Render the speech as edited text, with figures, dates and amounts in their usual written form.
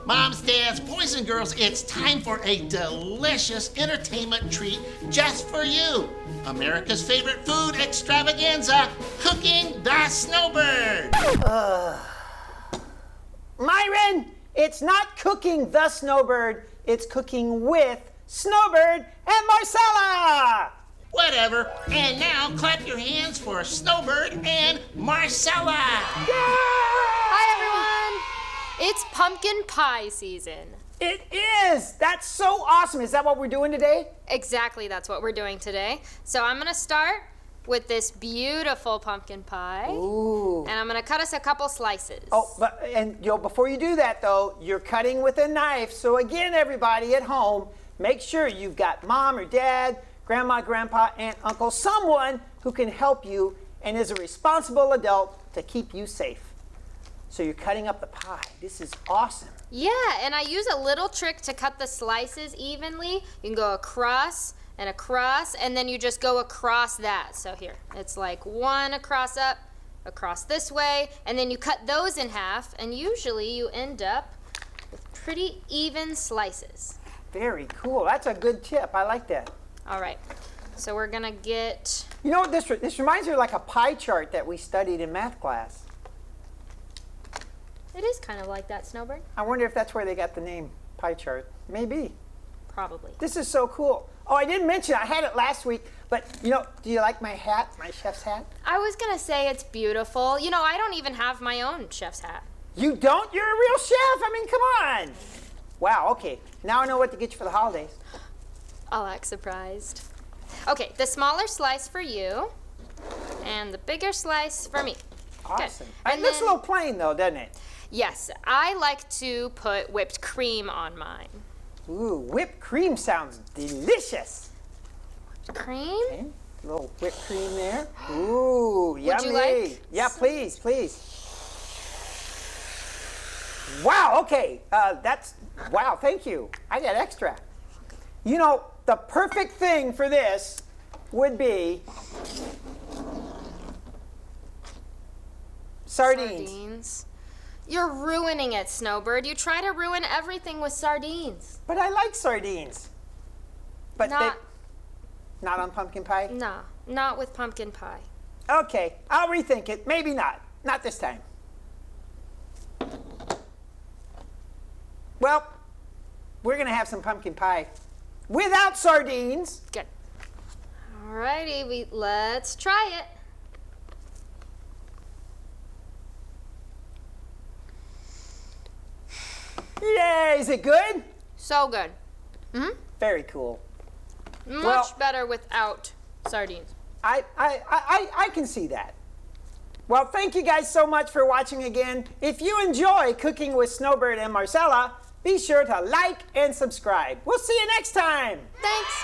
Moms, dads, boys and girls, it's time for a delicious entertainment treat just for you. America's favorite food extravaganza, Cooking the Snowbird. Myron, it's not cooking the Snowbird, it's cooking with Snowbird and Marcella. Whatever. And now clap your hands for Snowbird and Marcella. Hi, everyone. It's pumpkin pie season. It is! That's so awesome. Is that what we're doing today? Exactly, that's what we're doing today. So I'm gonna start with this beautiful pumpkin pie. Ooh. And I'm gonna cut us a couple slices. Oh, before you do that though, you're cutting with a knife. So again, everybody at home, make sure you've got mom or dad, grandma, grandpa, aunt, uncle, someone who can help you and is a responsible adult to keep you safe. So you're cutting up the pie. This is awesome. Yeah, and I use a little trick to cut the slices evenly. You can go across, and then you just go across that. So here, it's like one across up, across this way, and then you cut those in half, and usually you end up with pretty even slices. Very cool. That's a good tip. I like that. All right, so we're gonna get... You know what this reminds me of, like a pie chart that we studied in math class. It is kind of like that, Snowbird. I wonder if that's where they got the name pie chart. Maybe. Probably. This is so cool. Oh, I didn't mention, I had it last week, but you know, do you like my hat, my chef's hat? I was gonna say it's beautiful. You know, I don't even have my own chef's hat. You don't? You're a real chef. I mean, come on. Wow, okay. Now I know what to get you for the holidays. I'll act surprised. Okay, the smaller slice for you, and the bigger slice for me. Awesome. And It looks a then- little plain though, doesn't it? Yes, I like to put whipped cream on mine. Ooh, whipped cream sounds delicious. Cream? Okay, a little whipped cream there. Ooh, yummy. you like Yeah, please, please. Wow, okay. Wow, thank you. I got extra. You know, the perfect thing for this would be sardines. You're ruining it, Snowbird. You try to ruin everything with sardines. But I like sardines. But Not- not on pumpkin pie? No, not with pumpkin pie. Okay, I'll rethink it. Maybe not. Not this time. Well, we're going to have some pumpkin pie without sardines. Good. Alrighty, let's try it. Yay, is it good? So good. Very cool. Much better without sardines. I can see that. Well, thank you guys so much for watching again. If you enjoy Cooking with Snowbird and Marcella, be sure to like and subscribe. We'll see you next time. Thanks.